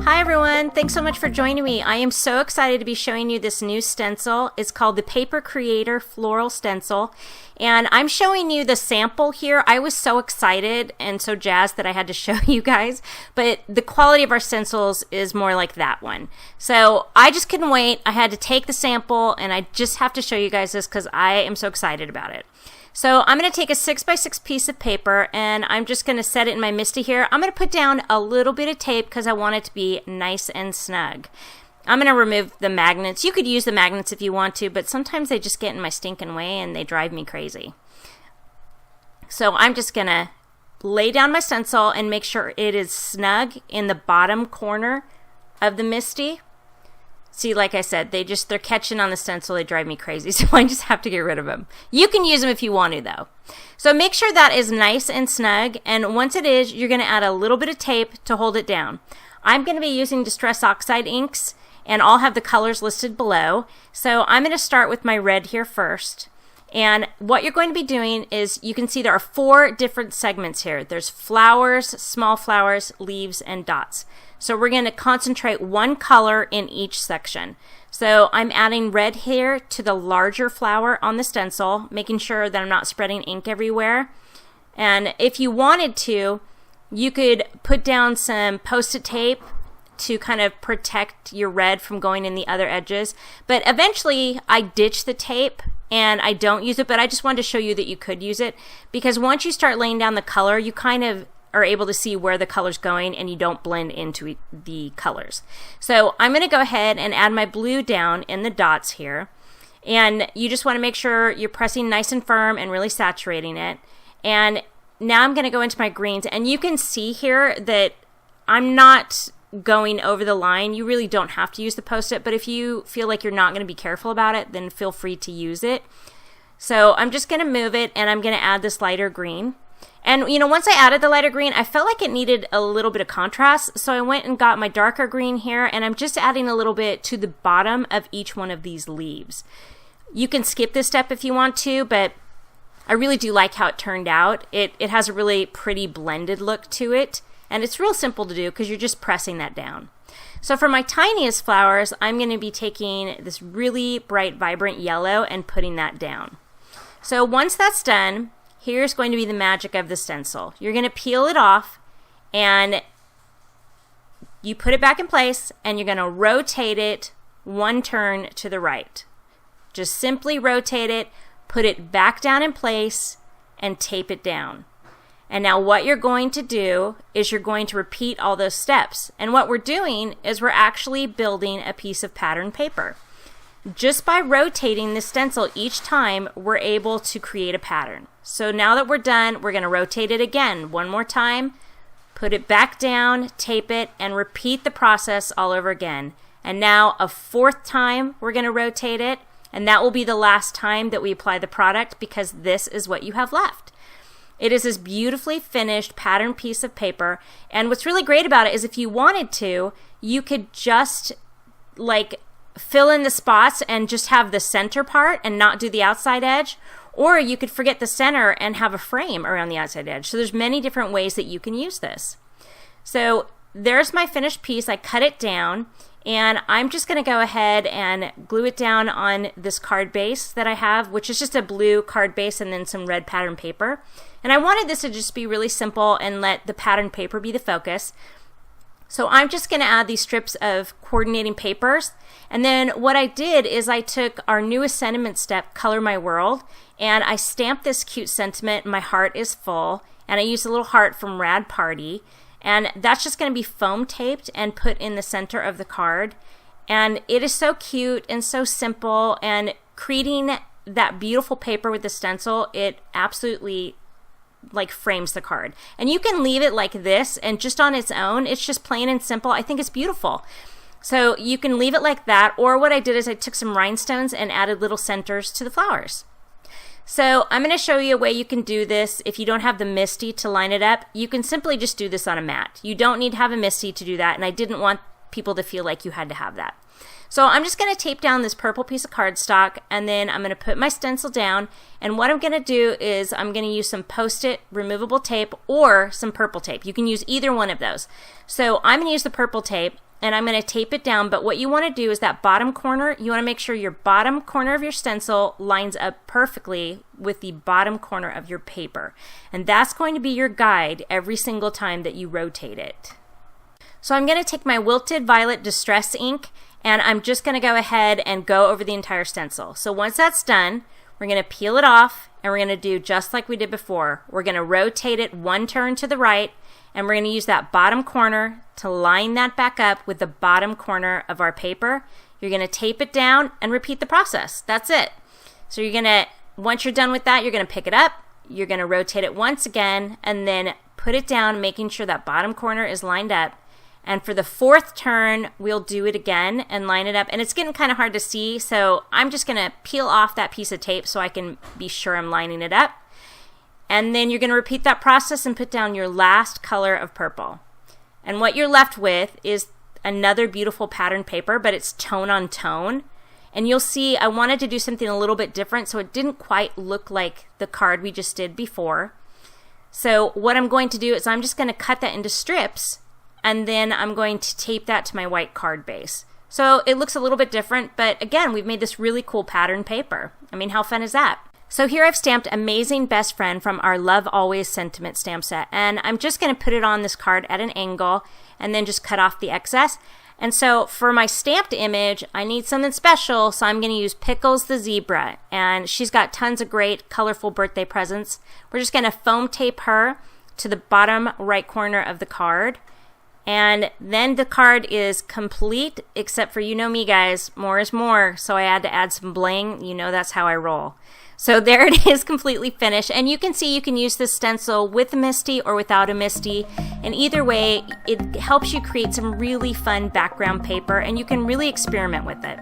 Hi everyone, thanks so much for joining me. I am so excited to be showing you this new stencil. It's called the Paper Creator Floral Stencil, and I'm showing you the sample here. I was so excited and so jazzed that I had to show you guys, but the quality of our stencils is more like that one. So I just couldn't wait. I had to take the sample and I just have to show you guys this because I am so excited about it. So I'm going to take a 6x6 piece of paper and I'm just going to set it in my MISTI here. I'm going to put down a little bit of tape because I want it to be nice and snug. I'm going to remove the magnets. You could use the magnets if you want to, but sometimes they just get in my stinking way and they drive me crazy. So I'm just going to lay down my stencil and make sure it is snug in the bottom corner of the MISTI. See, like I said, they're catching on the stencil. They drive me crazy, so I just have to get rid of them. You can use them if you want to, though. So make sure that is nice and snug, and once it is, you're going to add a little bit of tape to hold it down. I'm going to be using Distress Oxide inks, and I'll have the colors listed below. So I'm going to start with my red here first. And what you're going to be doing is, you can see there are 4 different segments here. There's flowers, small flowers, leaves, and dots. So we're going to concentrate one color in each section. So I'm adding red here to the larger flower on the stencil, making sure that I'm not spreading ink everywhere. And if you wanted to, you could put down some post-it tape to kind of protect your red from going in the other edges. But eventually I ditch the tape and I don't use it, but I just wanted to show you that you could use it, because once you start laying down the color, you kind of are able to see where the color's going and you don't blend into the colors. So I'm going to go ahead and add my blue down in the dots here. And you just want to make sure you're pressing nice and firm and really saturating it. And now I'm going to go into my greens, and you can see here that I'm not going over the line. You really don't have to use the post-it, but if you feel like you're not going to be careful about it, then feel free to use it. So I'm just going to move it, and I'm going to add this lighter green. And you know, once I added the lighter green, I felt like it needed a little bit of contrast, so I went and got my darker green here, and I'm just adding a little bit to the bottom of each one of these leaves. You can skip this step if you want to, but I really do like how it turned out. It has a really pretty blended look to it, and it's real simple to do because you're just pressing that down. So for my tiniest flowers, I'm going to be taking this really bright, vibrant yellow and putting that down. So once that's done, here's going to be the magic of the stencil. You're going to peel it off and you put it back in place, and you're going to rotate it one turn to the right. Just simply rotate it, put it back down in place, and tape it down. And now what you're going to do is you're going to repeat all those steps. And what we're doing is we're actually building a piece of pattern paper. Just by rotating the stencil each time, we're able to create a pattern. So now that we're done, we're going to rotate it again one more time, put it back down, tape it, and repeat the process all over again. And now a 4th time, we're going to rotate it, and that will be the last time that we apply the product, because this is what you have left. It is this beautifully finished pattern piece of paper, and what's really great about it is if you wanted to, you could just like fill in the spots and just have the center part and not do the outside edge, or you could forget the center and have a frame around the outside edge. So there's many different ways that you can use this. So there's my finished piece. I cut it down, and I'm just going to go ahead and glue it down on this card base that I have, which is just a blue card base and then some red pattern paper. And I wanted this to just be really simple and let the pattern paper be the focus. So I'm just going to add these strips of coordinating papers. And then what I did is I took our newest sentiment step, Color My World, and I stamped this cute sentiment, "My heart is full," and I used a little heart from Hurley-Purdie. And that's just going to be foam taped and put in the center of the card. And it is so cute and so simple, and creating that beautiful paper with the stencil, it absolutely like frames the card. And you can leave it like this, and just on its own, it's just plain and simple. I think it's beautiful. So you can leave it like that, or what I did is I took some rhinestones and added little centers to the flowers. So I'm going to show you a way you can do this. If you don't have the MISTI to line it up, you can simply just do this on a mat. You don't need to have a MISTI to do that, and I didn't want people to feel like you had to have that. So I'm just going to tape down this purple piece of cardstock, and then I'm going to put my stencil down, and what I'm going to do is I'm going to use some post-it removable tape or some purple tape. You can use either one of those. So I'm going to use the purple tape, and I'm going to tape it down, but what you want to do is that bottom corner, you want to make sure your bottom corner of your stencil lines up perfectly with the bottom corner of your paper. And that's going to be your guide every single time that you rotate it. So I'm going to take my Wilted Violet Distress ink, and I'm just going to go ahead and go over the entire stencil. So once that's done, we're going to peel it off, and we're going to do just like we did before. We're going to rotate it one turn to the right, and we're going to use that bottom corner to line that back up with the bottom corner of our paper. You're going to tape it down and repeat the process. That's it. So you're going to, once you're done with that, you're going to pick it up, you're going to rotate it once again, and then put it down, making sure that bottom corner is lined up. And for the fourth turn, we'll do it again and line it up. And it's getting kind of hard to see, so I'm just going to peel off that piece of tape so I can be sure I'm lining it up. And then you're going to repeat that process and put down your last color of purple. And what you're left with is another beautiful pattern paper, but it's tone on tone. And you'll see I wanted to do something a little bit different, so it didn't quite look like the card we just did before. So what I'm going to do is I'm just going to cut that into strips, and then I'm going to tape that to my white card base. So it looks a little bit different, but again, we've made this really cool pattern paper. I mean, how fun is that? So here I've stamped Amazing Best Friend from our Love Always sentiment stamp set, and I'm just going to put it on this card at an angle and then just cut off the excess. And so for my stamped image, I need something special, so I'm going to use Pickles the Zebra, and she's got tons of great colorful birthday presents. We're just going to foam tape her to the bottom right corner of the card. And then the card is complete, except for, you know me guys, more is more, so I had to add some bling. You know that's how I roll. So there it is, completely finished. And you can see you can use this stencil with a MISTI or without a MISTI. And either way, it helps you create some really fun background paper, and you can really experiment with it.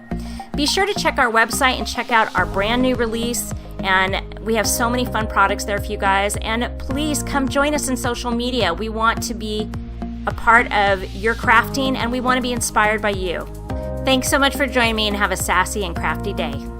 Be sure to check our website and check out our brand new release. And we have so many fun products there for you guys. And please come join us in social media. We want to be a part of your crafting, and we want to be inspired by you. Thanks so much for joining me, and have a sassy and crafty day.